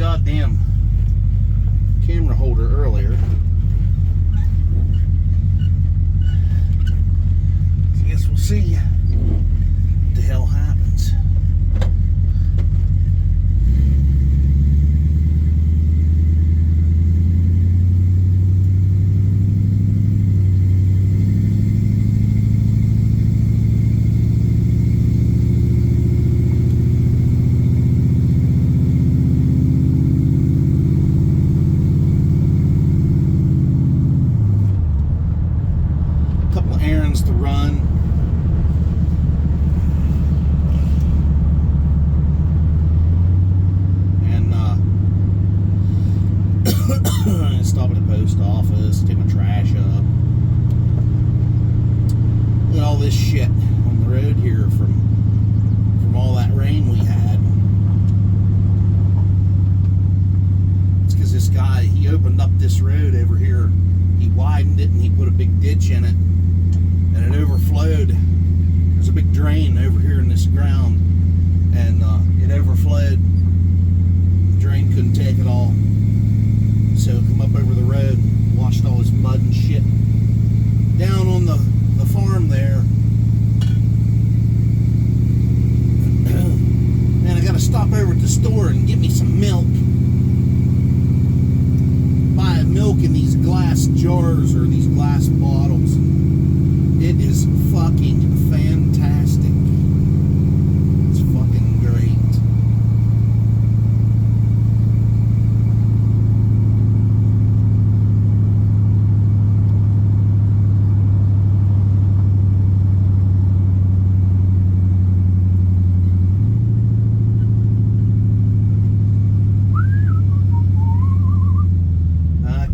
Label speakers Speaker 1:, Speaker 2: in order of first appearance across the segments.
Speaker 1: goddamn camera holder earlier. So I guess we'll see what the hell happens. Errands to run. And stop at the post office, take my trash up. Look at all this shit on the road here from all that rain we had. It's because this guy, he opened up this road over here. He widened it and he put a big ditch in it. And it overflowed. There's a big drain over here in this ground, and it overflowed. The drain couldn't take it all, so it come up over the road, washed all this mud and shit down on the farm there. And I got to stop over at the store and get me some milk. Buy milk in these glass jars or these glass bottles. It is fucking fantastic. It's fucking great.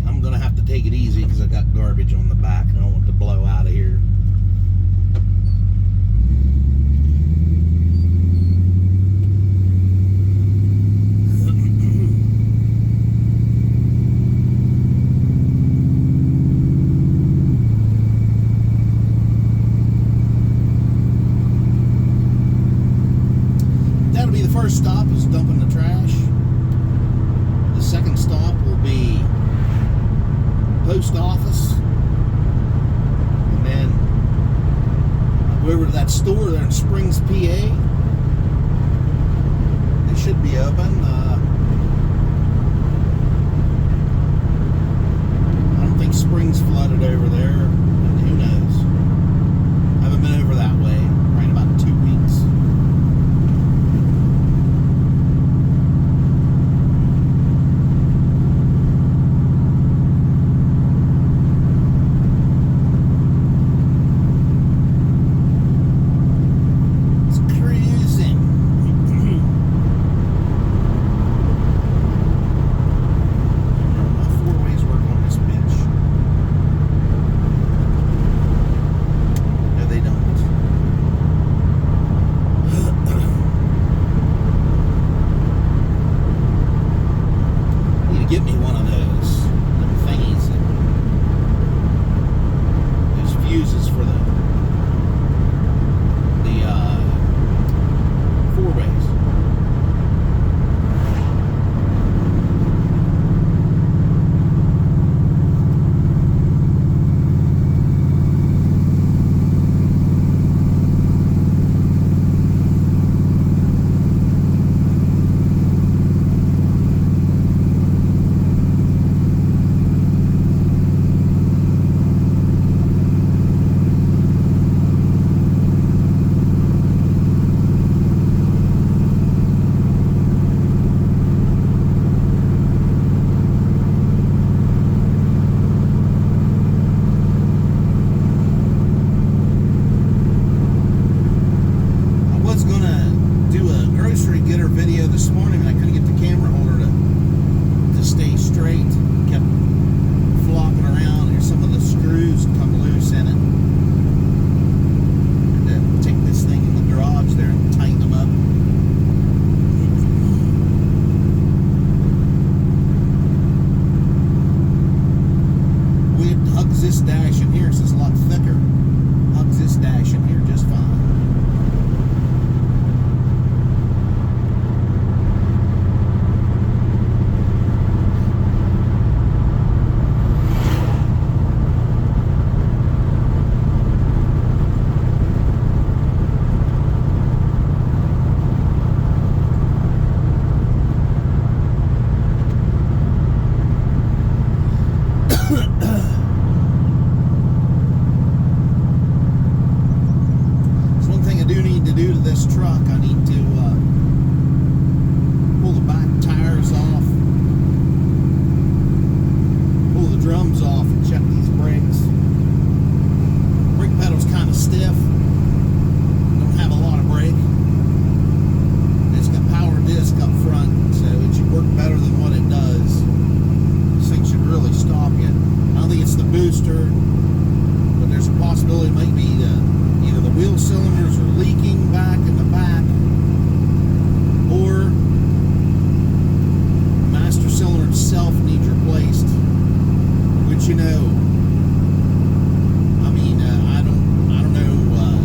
Speaker 1: I'm gonna have to take it easy because I got garbage on the back and I don't want to blow out of here. That'll be the first stop, is dumping the trash. The second stop will be post office. And then I'll go over to that store there in Springs, PA. They should be open. I don't think Springs flooded over there. Who knows? I haven't been over that way. Right, about 2 weeks. this truck, I need to pull the back tires off, pull the drums off, and check these brakes. Brake pedal's kind of stiff. Don't have a lot of brake. It's got power disc up front, so it should work better than what it does. This thing should really stop you. I don't think it's the booster, but there's a possibility it might be either the wheel cylinders are leaking back in the back, or the master cylinder itself needs replaced. Which, you know, I mean, I don't know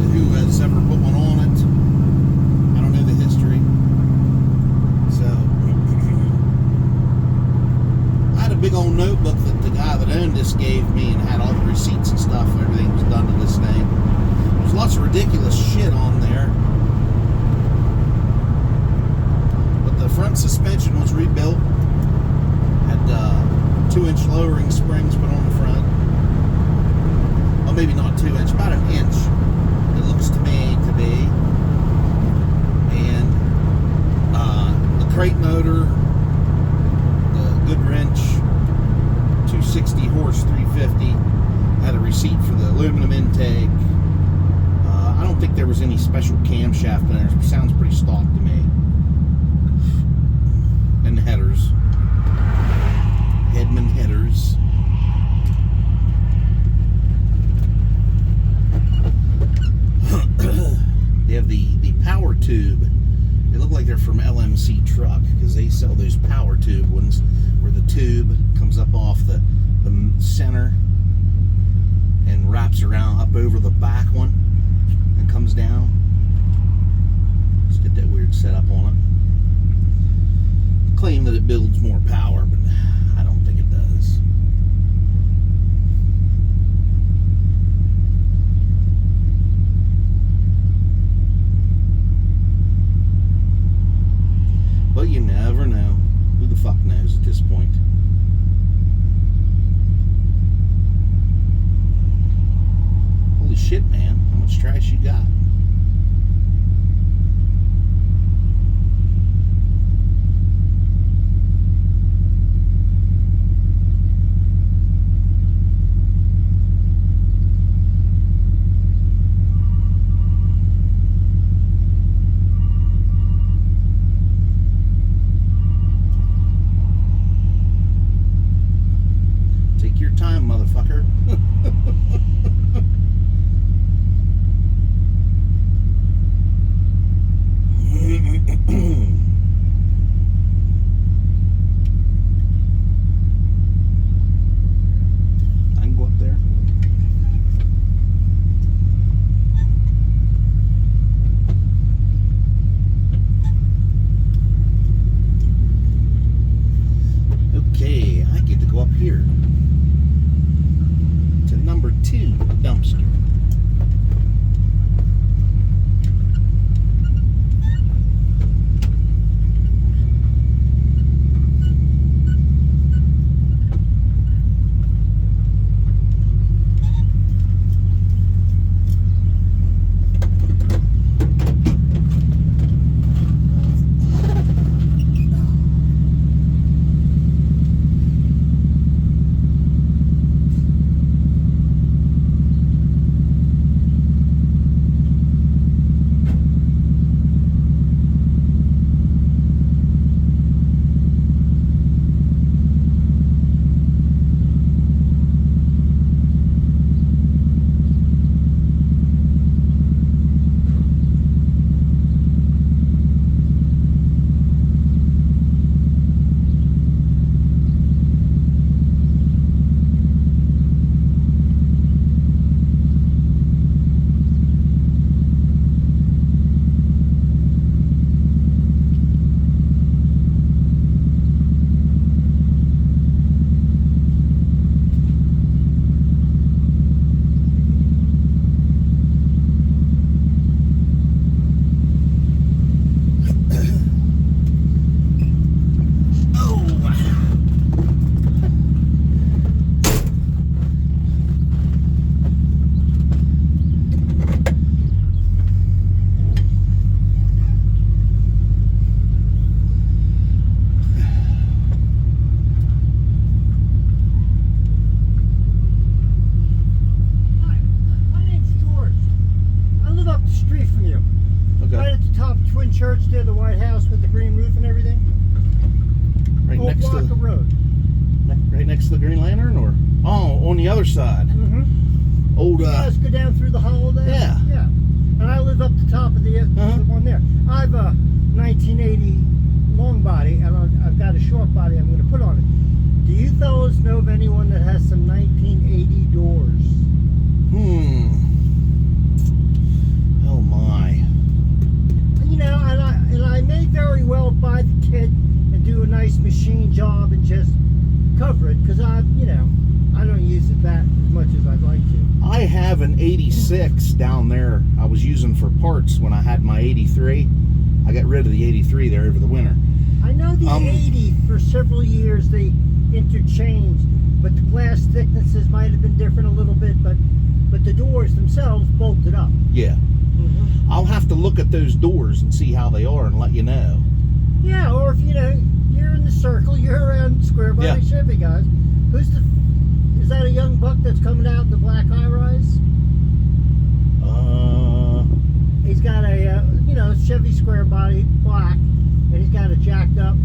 Speaker 1: who has ever put one on it. I don't know the history. So I had a big old notebook that the guy that owned this gave me, and had all the receipts and stuff. Everything was done to this thing. There's lots of ridiculous shit on there. But the front suspension was rebuilt. Had 2-inch lowering springs put on the front. Well, maybe not 2 inch, about 1 inch. It looks to me to be. And the crate motor, the Goodwrench 260 horse 350, had a receipt for the aluminum intake. I don't think there was any special camshaft in there. It sounds pretty stock to me. And the headers. Hedman headers. They have the power tube. They look like they're from LMC Truck, because they sell those power tube ones where the tube comes up off the center and wraps around up over the back one and comes down. Let's get that weird setup on it. Claim that it builds more power, but I don't think it does. But you never know. Who the fuck knows at this point? Holy shit, man. How much trash you got? Take your time, motherfucker.
Speaker 2: top of Twin Church there, the White House with the green roof and everything?
Speaker 1: Right
Speaker 2: Old
Speaker 1: next
Speaker 2: block
Speaker 1: to
Speaker 2: of road.
Speaker 1: right next to the Green Lantern, or on the other side.
Speaker 2: Mm-hmm.
Speaker 1: Old.
Speaker 2: You guys go down through the hollow there?
Speaker 1: Yeah.
Speaker 2: Yeah. And I live up the top of the one there. I have a 1980 long body, and I've got a short body I'm going to put on it. Do you fellas know of anyone that has some 1980 doors?
Speaker 1: Oh my.
Speaker 2: You know, and I may very well buy the kit and do a nice machine job and just cover it, because I don't use it that as much as I'd like to.
Speaker 1: I have an 86 down there I was using for parts when I had my 83. I got rid of the 83 there over the winter.
Speaker 2: I know the 80 for several years they interchanged, but the glass thicknesses might have been different a little bit, but the doors themselves bolted up.
Speaker 1: Yeah. I'll have to look at those doors and see how they are and let you know.
Speaker 2: Yeah, or if you're in the circle, you're around Square Body Chevy guys. Is that a young buck that's coming out in the black high rise? He's got a Chevy Square Body black, and he's got it jacked up.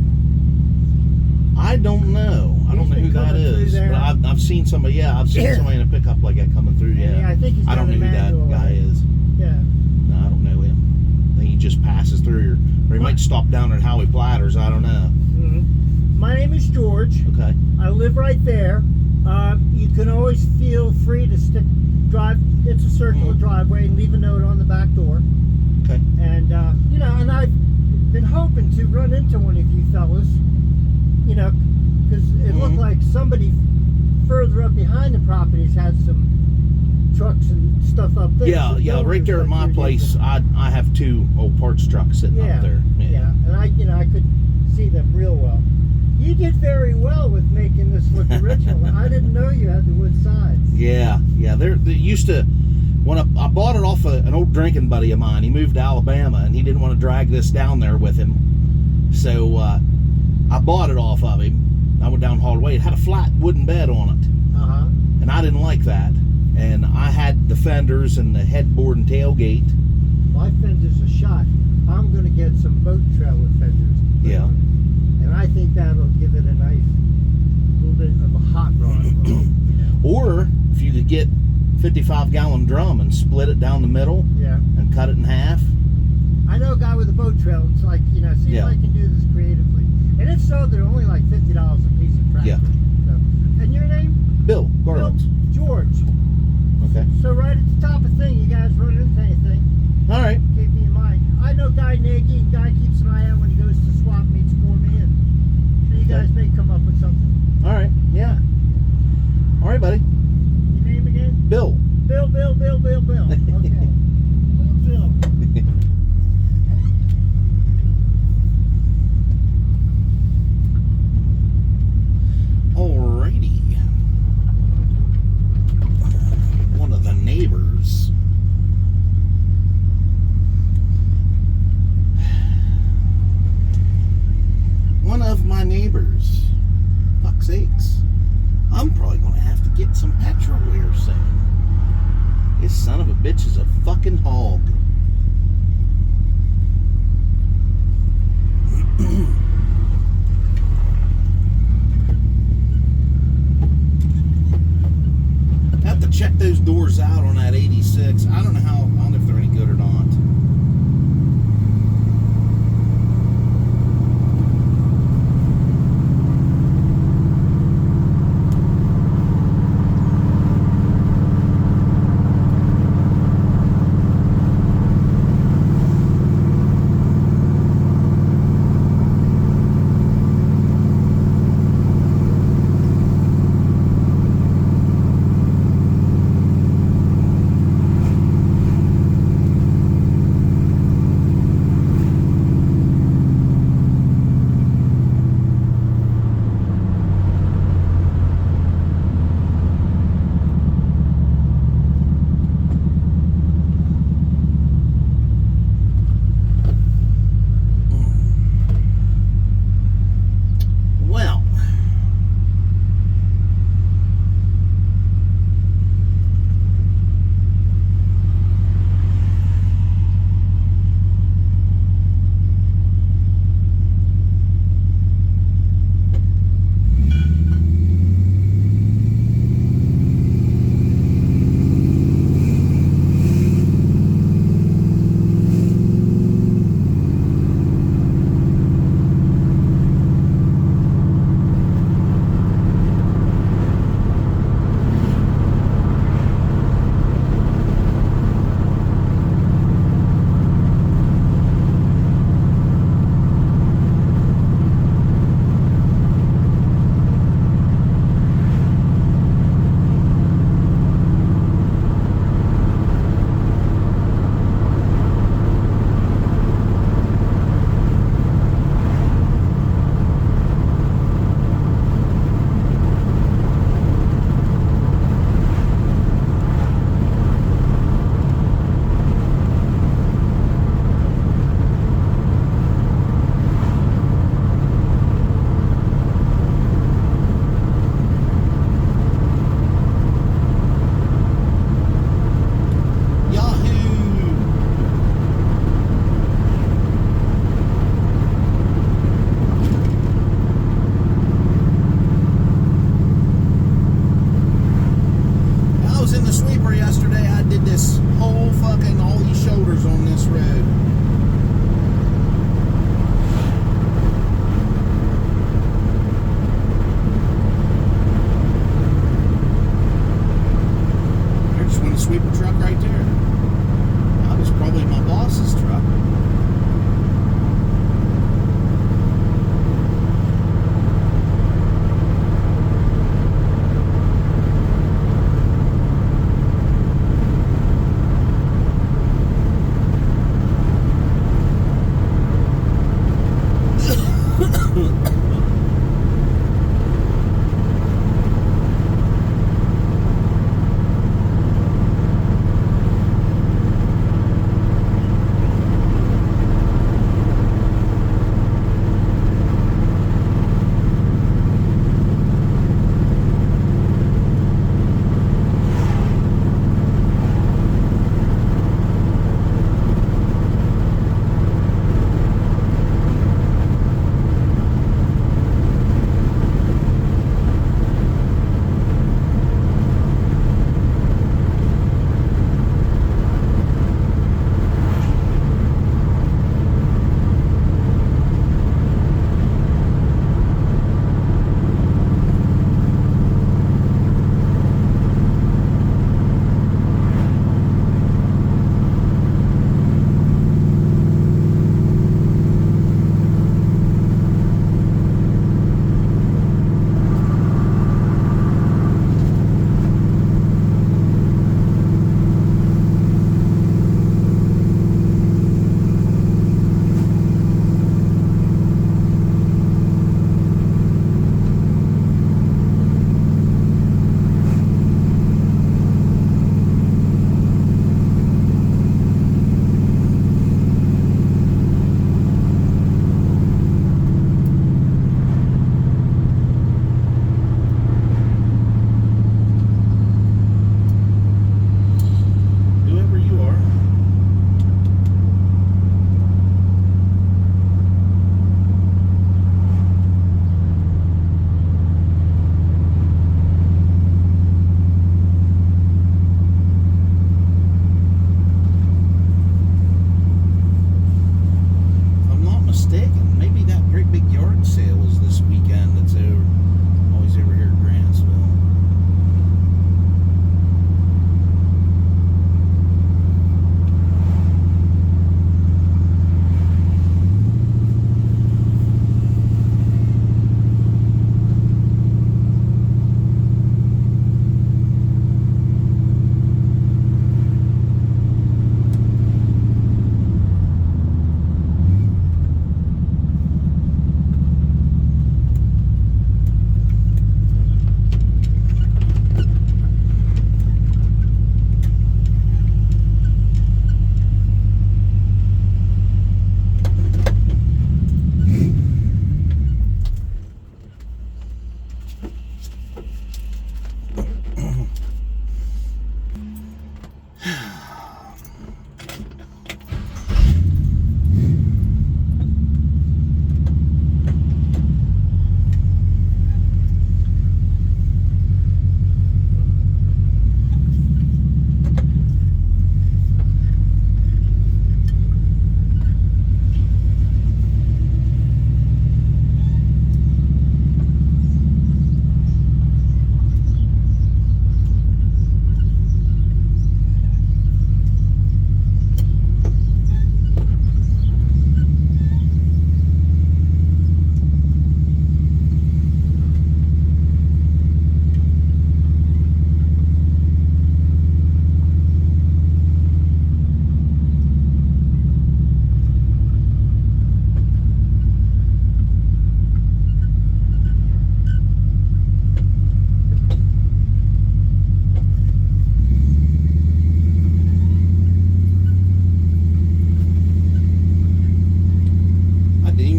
Speaker 1: I don't know. I don't know who that is. But I've seen somebody. Yeah, I've seen somebody in a pickup like that coming through. Yeah,
Speaker 2: I think he's
Speaker 1: I don't know who that guy is.
Speaker 2: Yeah.
Speaker 1: No, I don't know him. I think he just passes through, or he might stop down at Howie Platters. I don't know.
Speaker 2: My name is George.
Speaker 1: Okay.
Speaker 2: I live right there. You can always feel free to drive. It's a circular driveway, and leave a note on the back door.
Speaker 1: Okay.
Speaker 2: And and I've been hoping to run into one of you fellas. Because it looked like somebody further up behind the properties had some trucks and stuff up there.
Speaker 1: Yeah, right there at my place, I have 2 old parts trucks sitting up there.
Speaker 2: Yeah, and I could see them real well. You did very well with making this look original. I didn't know you had the wood sides.
Speaker 1: Yeah. They used to. When I bought it off an old drinking buddy of mine, he moved to Alabama and he didn't want to drag this down there with him, so I bought it off of him. I went down the hallway. It had a flat wooden bed on it, and I didn't like that. And I had the fenders and the headboard and tailgate.
Speaker 2: My fenders are shot. I'm going to get some boat trailer fenders.
Speaker 1: Yeah.
Speaker 2: And I think that'll give it a nice little bit of a hot rod look.
Speaker 1: Or if you could get 55-gallon drum and split it down the middle, and cut it in half.
Speaker 2: I know a guy with a boat trailer. It's like, see if I can do this creatively. And it's so they're only like $50 a piece of tractor.
Speaker 1: Yeah.
Speaker 2: So, and your name?
Speaker 1: Bill Garland.
Speaker 2: George.
Speaker 1: Okay.
Speaker 2: So right at the top of the thing, you guys run into anything?
Speaker 1: All right.
Speaker 2: Keep me in mind. I know Guy Nagy, and Guy keeps an eye out when he goes to swap meets for me, and so you guys may come up with something.
Speaker 1: All right. Yeah. All right, buddy.
Speaker 2: Your name again?
Speaker 1: Bill.
Speaker 2: Bill. Okay. Bill.
Speaker 1: Alrighty. One of the neighbors. One of my neighbors. Fuck's sakes. I'm probably going to have to get some petrol here soon. This son of a bitch is a fucking hog. I have to check those doors out on that 86. I don't know if they're any good or not.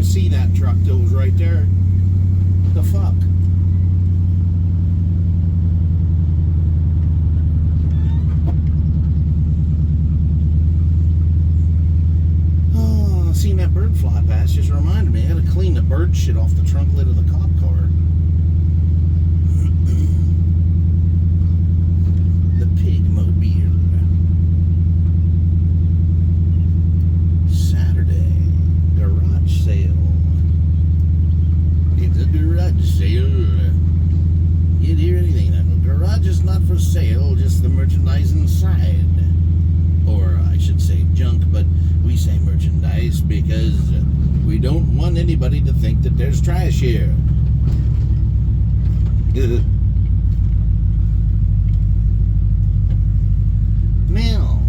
Speaker 1: even see that truck till it was right there. What the fuck? Oh, seeing that bird fly past just reminded me. I had to clean the bird shit off the trunk lid of the cop car. The Pigmobile. Saturday garage sale. It's a garage sale. You'd hear anything. The garage is not for sale, just the merchandise inside. Or I should say junk, but we say merchandise because we don't want anybody to think that there's trash here. Now,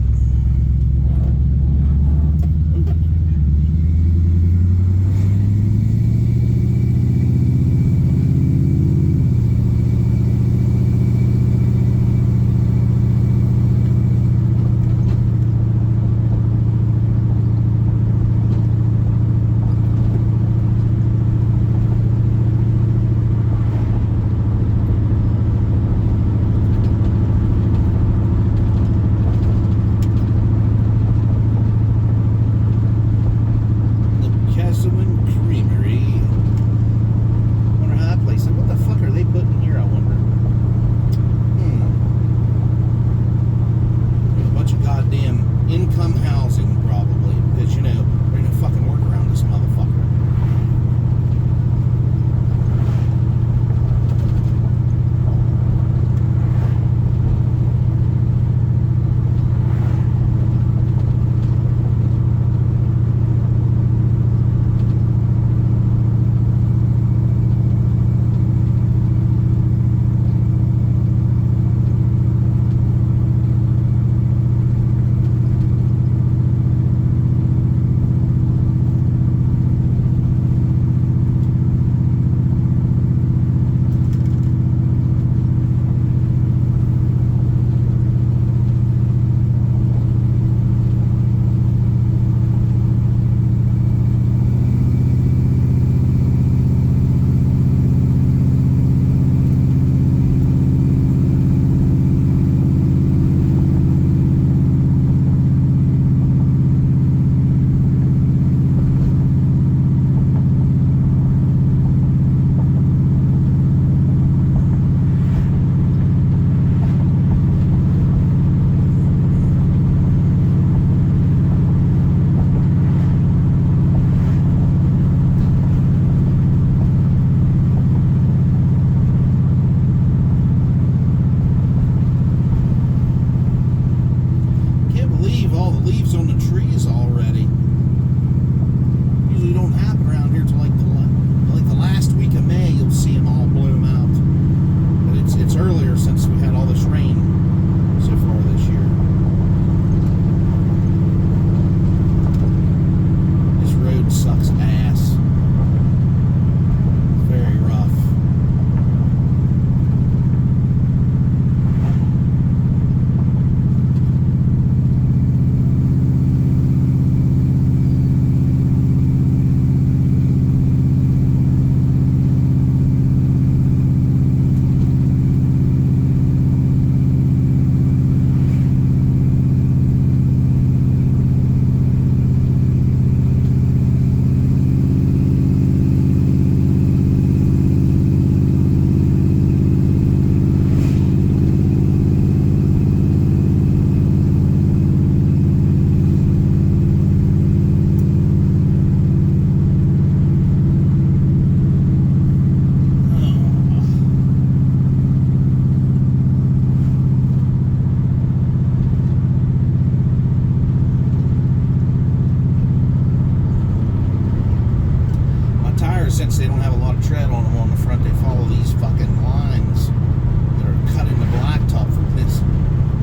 Speaker 1: since they don't have a lot of tread on them on the front, they follow these fucking lines that are cut in the blacktop from this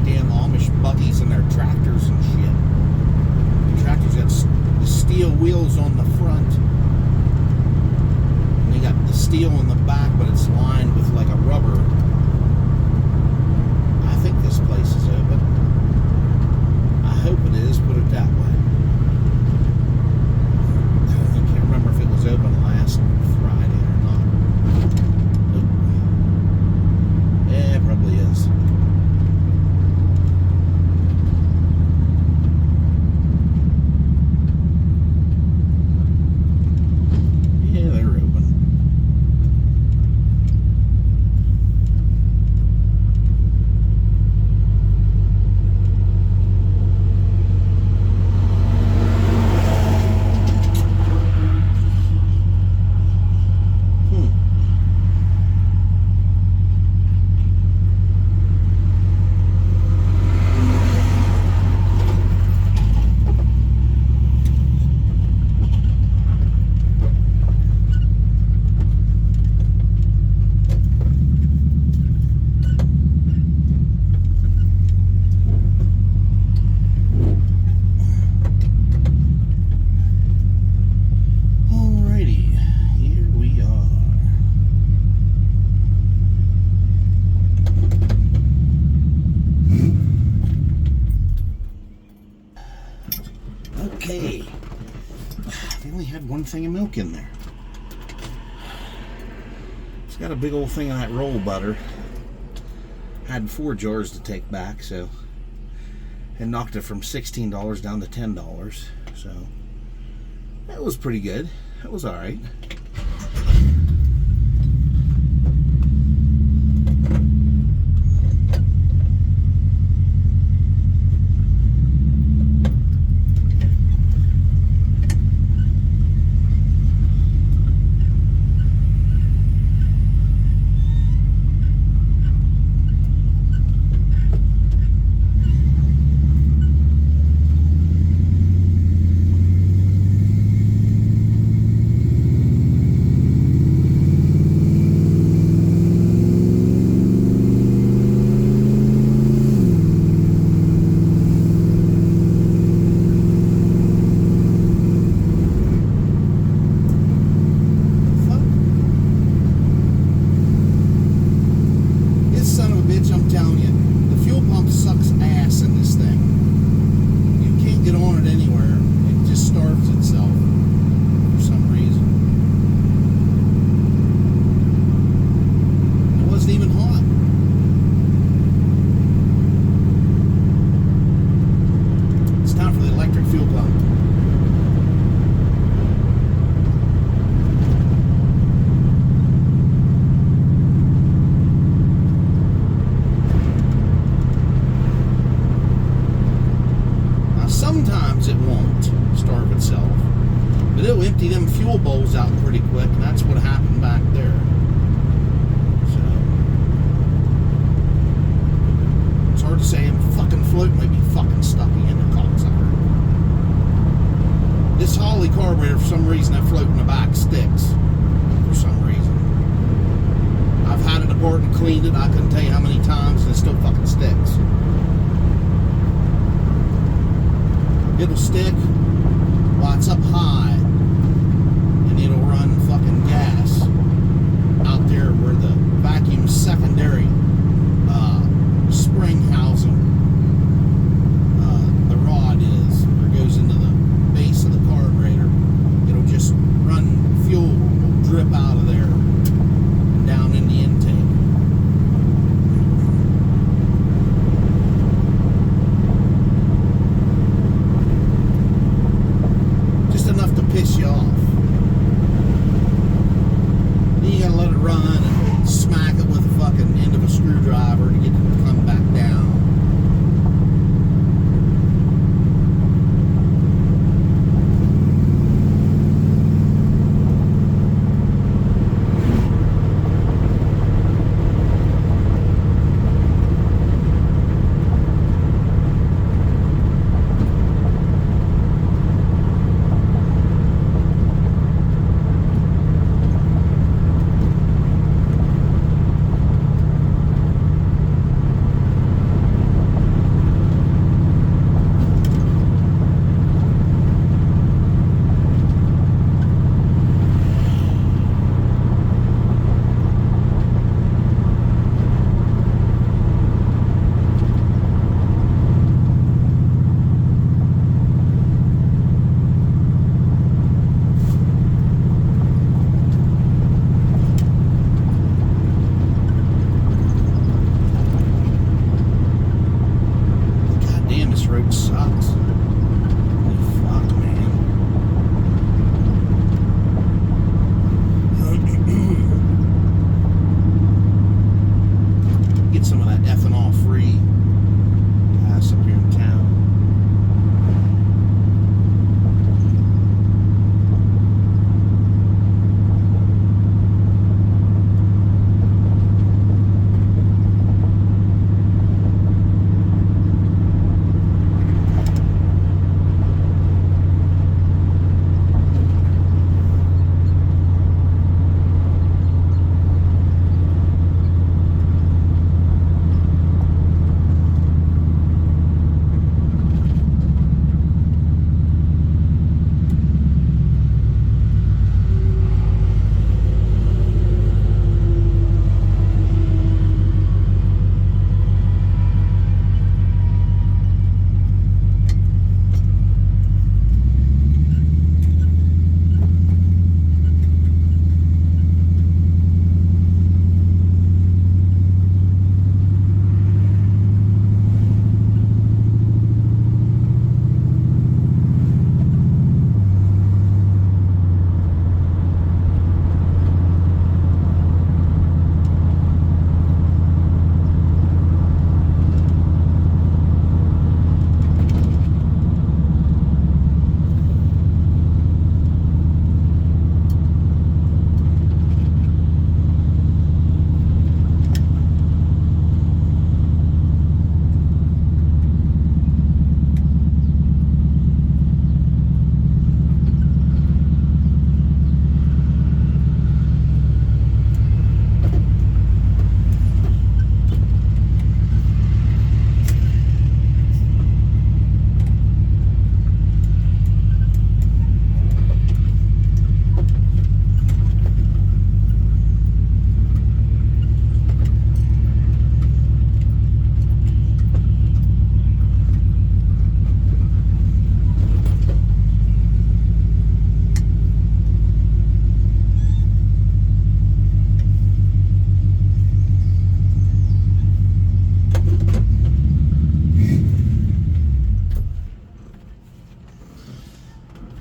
Speaker 1: damn Amish buggies and their tractors and shit. The tractors got the steel wheels on the front, and they got the steel in the back, but it's lined with like a rubber. I think this place is open. I hope it is, put it that way. I can't remember if it was Okay. They only had one thing of milk in there. It's got a big old thing of that roll butter. Had 4 jars to take back, so and knocked it from $16 down to $10. So that was pretty good. That was all right. Sometimes it won't starve itself, but it'll empty them fuel bowls out pretty quick, and that's what happened back there. So it's hard to say. A fucking float might be fucking stuck in the cocksucker. This Holly carburetor, for some reason, that float in the back sticks. For some reason, I've had it apart and cleaned it. I couldn't tell you how many times, and it still fucking sticks. It'll stick while it's up high, and it'll run fucking gas out there where the vacuum secondary spring housing, the rod is, where it goes into the base of the carburetor. It'll just run fuel, will drip out of there and down in the intake. Enough to piss you off. Then you gotta let it run and smack it with the fucking end of a screwdriver to get it to come back down.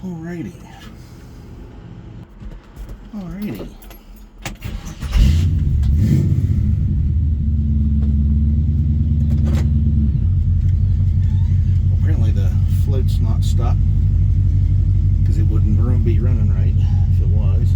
Speaker 1: Alrighty. Alrighty. Apparently the float's not stuck because it wouldn't be running right if it was.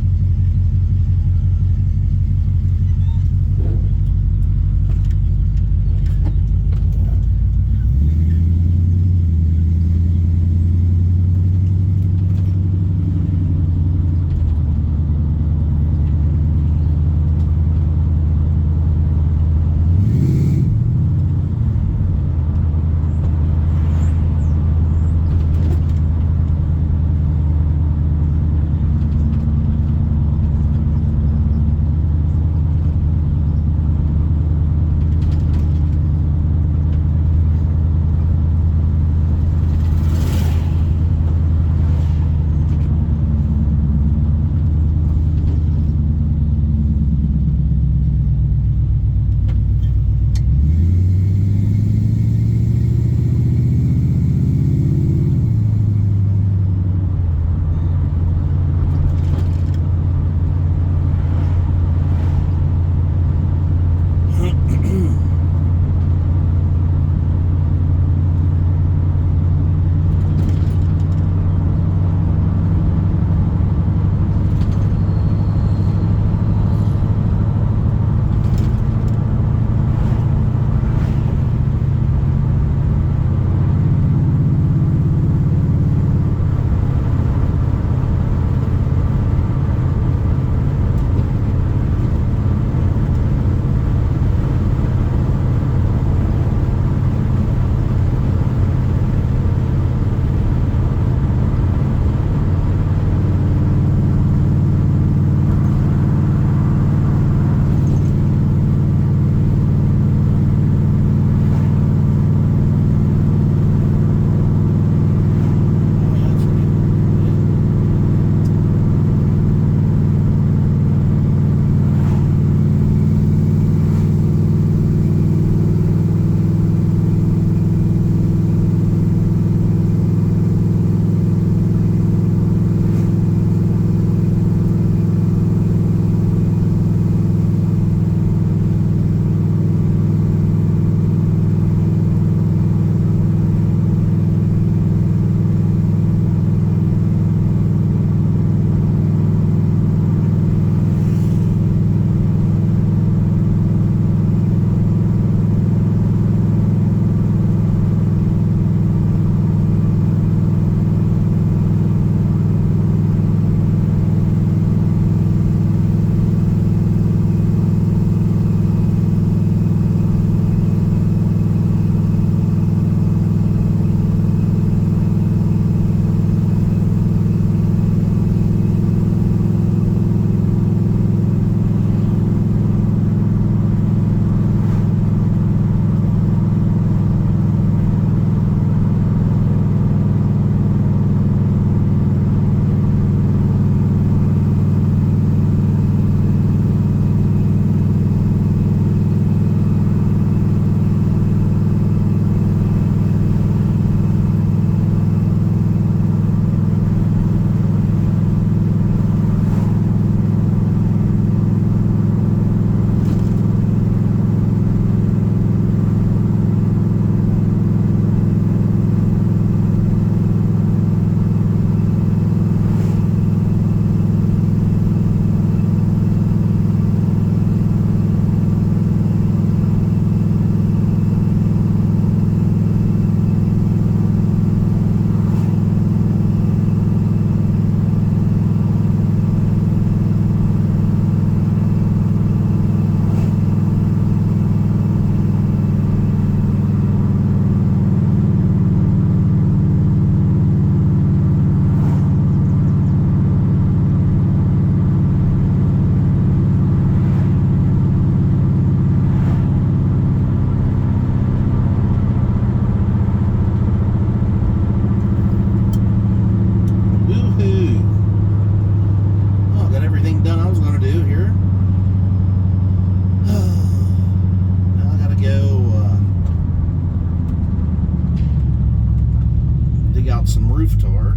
Speaker 1: some roof tar.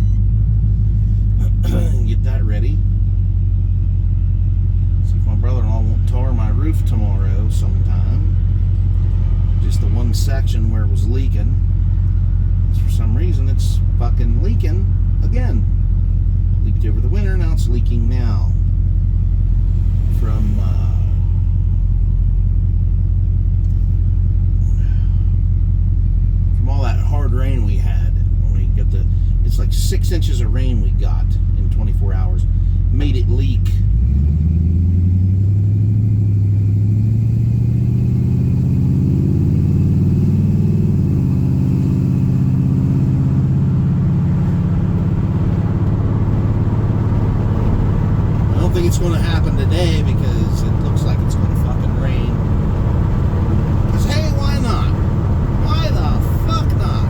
Speaker 1: Get that ready. See if my brother-in-law won't tar my roof tomorrow sometime. Just the one section where it was leaking. For some reason, it's fucking leaking again. Leaked over the winter, now it's leaking now. From all that hard rain we had. When we got it's like 6 inches of rain we got in 24 hours. Made it leak. I don't think it's going to happen today because it looks like it's going to fucking rain. Because hey, why not? Why the fuck not?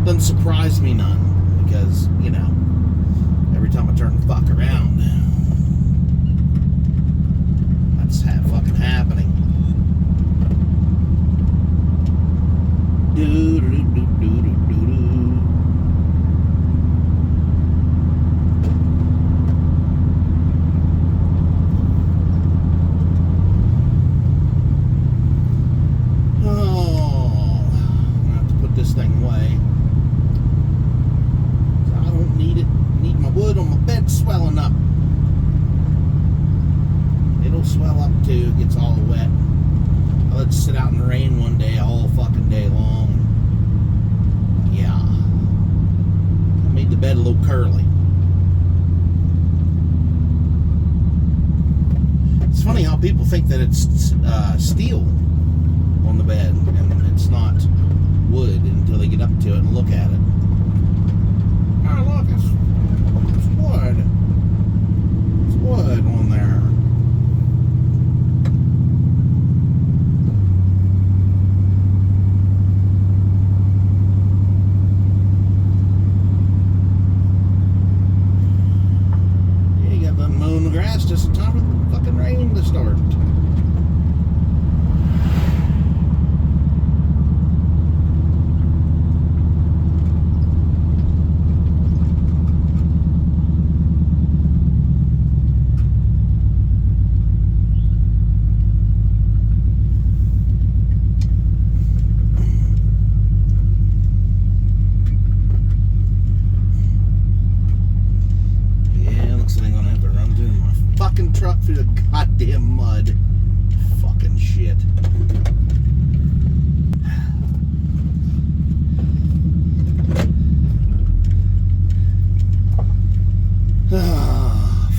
Speaker 1: doesn't surprise me none, because, you know, every time I turn the fuck around, that's fucking happening. Do do do do do do do. This thing away. I don't need it. Need my wood on my bed swelling up. It'll swell up too. It gets all wet. I let it sit out in the rain one day, all fucking day long. Yeah. I made the bed a little curly. It's funny how people think that it's steel on the bed, and it's not wood until they get up to it and look at it. Oh, look, it's wood. It's wood on there. Yeah, you got done mowing the grass just in time for the fucking rain to start. Truck through the goddamn mud. Fucking shit.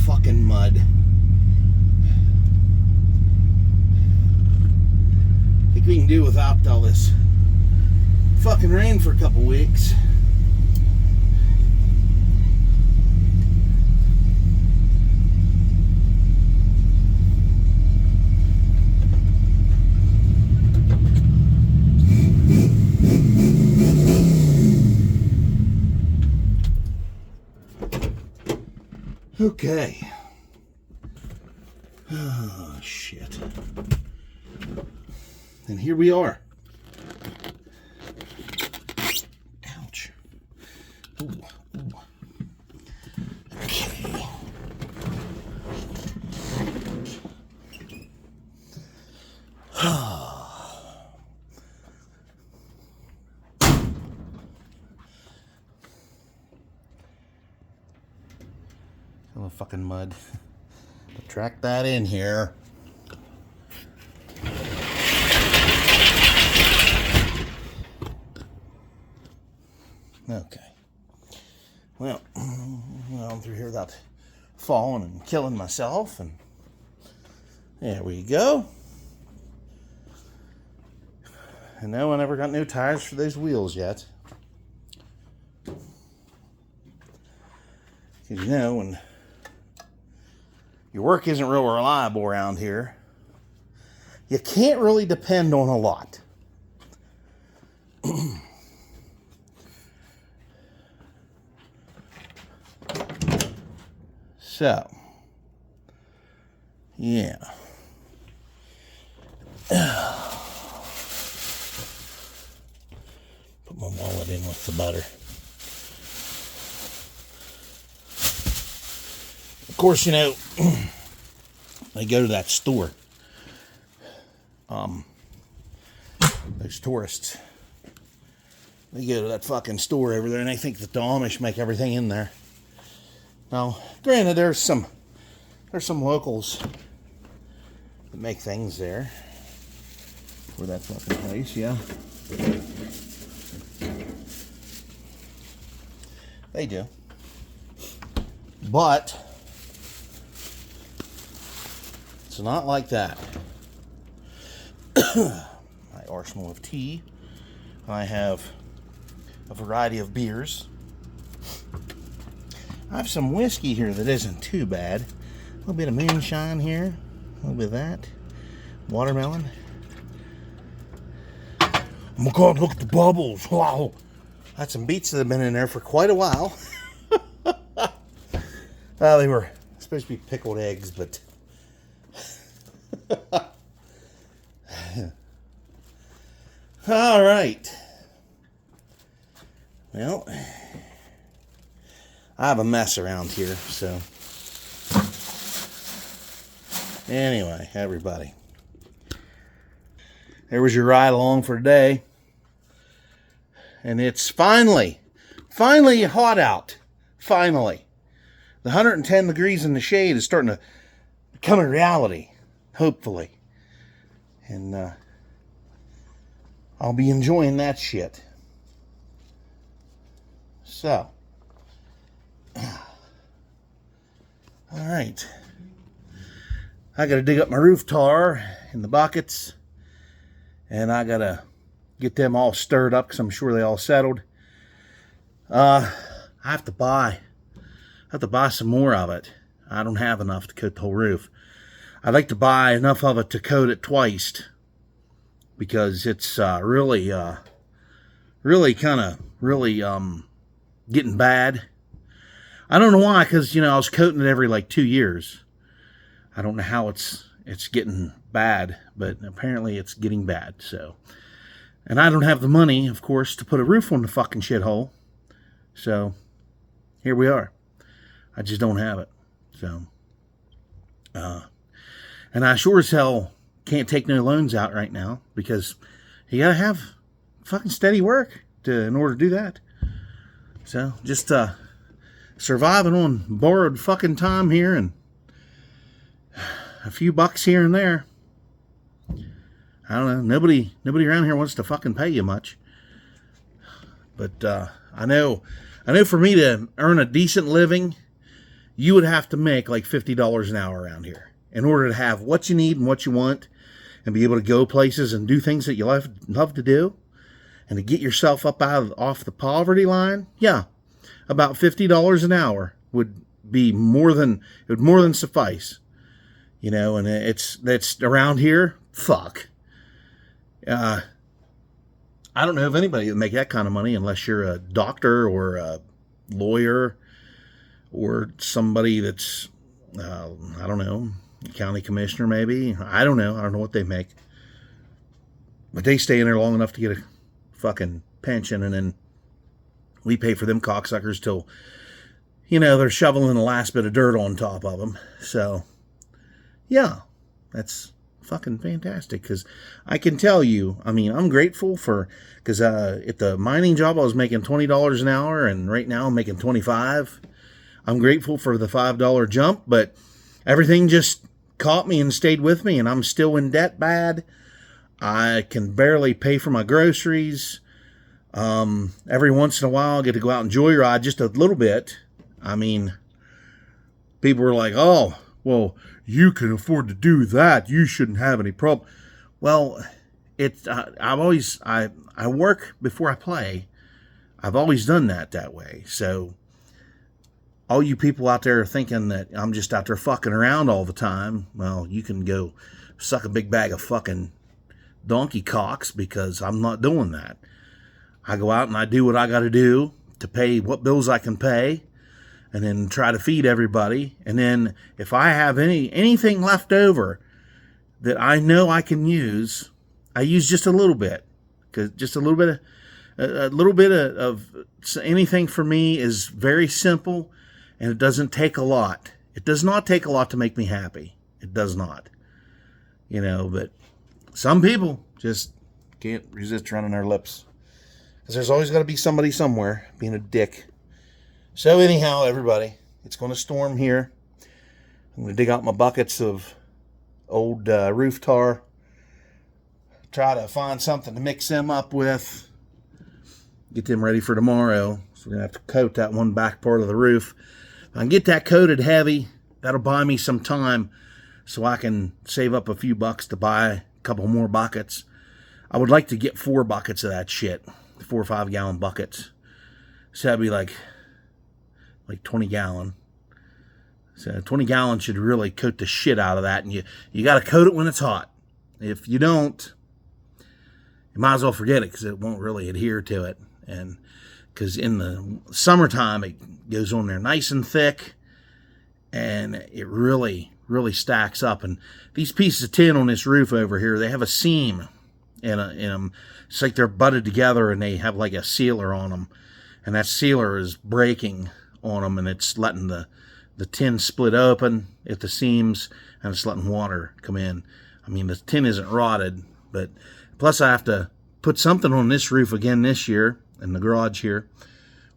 Speaker 1: Fucking mud. I think we can do without all this fucking rain for a couple weeks. Okay. Oh, shit. And here we are. Ouch. Ooh, ooh. Okay. A little fucking mud. Track that in here. Okay. Well, I'm through here without falling and killing myself, and there we go. And no, I never got new tires for those wheels yet. Because, you know, when your work isn't real reliable around here, you can't really depend on a lot. So, yeah. Put my wallet in with the butter. Of course, you know, I go to that store. Those tourists, they go to that fucking store over there and they think that the Amish make everything in there. Now, granted, there's some locals that make things there for that fucking place, yeah. They do. But it's not like that. My arsenal of tea. I have a variety of beers. I have some whiskey here that isn't too bad. A little bit of moonshine here. A little bit of that. Watermelon. Oh my God, look at the bubbles. Wow. Had some beets that have been in there for quite a while. They were supposed to be pickled eggs, but all right. Well, I have a mess around here, so anyway, everybody, there was your ride along for today. And it's finally hot out. Finally. The 110 degrees in the shade is starting to become a reality, hopefully. And I'll be enjoying that shit. So. Alright. I gotta dig up my roof tar in the buckets. And I gotta get them all stirred up because I'm sure they all settled. I have to buy some more of it. I don't have enough to coat the whole roof. I'd like to buy enough of it to coat it twice because it's really getting bad. I don't know why, because I was coating it every like 2 years. I don't know how it's getting bad, but apparently it's getting bad. So. And I don't have the money, of course, to put a roof on the fucking shithole. So, here we are. I just don't have it. So, and I sure as hell can't take no loans out right now because you gotta have fucking steady work in order to do that. So, just surviving on borrowed fucking time here and a few bucks here and there. I don't know. Nobody around here wants to fucking pay you much. But I know for me to earn a decent living, you would have to make like $50 an hour around here in order to have what you need and what you want and be able to go places and do things that you love to do and to get yourself up off the poverty line. Yeah, about $50 an hour would more than suffice. And that's around here. Fuck. I don't know of anybody that make that kind of money unless you're a doctor or a lawyer or somebody that's, I don't know, county commissioner maybe. I don't know. I don't know what they make. But they stay in there long enough to get a fucking pension, and then we pay for them cocksuckers till, they're shoveling the last bit of dirt on top of them. So, yeah, that's fucking fantastic, because I can tell you, I'm grateful because at the mining job I was making $20 an hour, and right now I'm making $25. I'm grateful for the $5 jump, but everything just caught me and stayed with me, and I'm still in debt bad. I can barely pay for my groceries. Every once in a while I get to go out and joyride just a little bit. People were like, oh, well, you can afford to do that. You shouldn't have any problem. Well, I work before I play. I've always done that way. So all you people out there thinking that I'm just out there fucking around all the time, well, you can go suck a big bag of fucking donkey cocks, because I'm not doing that. I go out and I do what I got to do to pay what bills I can pay, and then try to feed everybody. And then if I have anything left over that I know I can use, I use just a little bit, because just a little bit of anything for me is very simple, and it doesn't take a lot. It does not take a lot to make me happy. It does not. But some people just can't resist running their lips, because there's always got to be somebody somewhere being a dick. So anyhow, everybody, it's going to storm here. I'm going to dig out my buckets of old roof tar, try to find something to mix them up with, get them ready for tomorrow. So we're going to have to coat that one back part of the roof. If I can get that coated heavy, that'll buy me some time so I can save up a few bucks to buy a couple more buckets. I would like to get 4 buckets of that shit, 4 or 5 gallon buckets. So that'd be like 20 gallon. So 20 gallon should really coat the shit out of that. And you got to coat it when it's hot. If you don't, you might as well forget it, because it won't really adhere to it. And because in the summertime it goes on there nice and thick, and it really stacks up. And these pieces of tin on this roof over here, they have a seam in them. It's like they're butted together, and they have like a sealer on them, and that sealer is breaking on them, and it's letting the tin split open at the seams, and it's letting water come in. I mean, the tin isn't rotted, but plus I have to put something on this roof again this year in the garage here,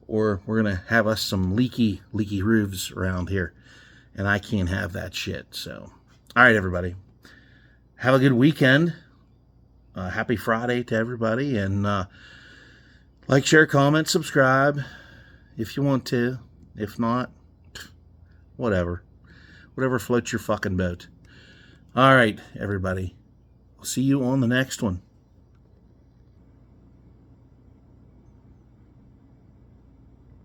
Speaker 1: or we're gonna have us some leaky roofs around here, and I can't have that shit. So, all right, everybody, have a good weekend. Happy Friday to everybody, and like, share, comment, subscribe if you want to. If not, whatever floats your fucking boat. All right, everybody, I'll see you on the next one.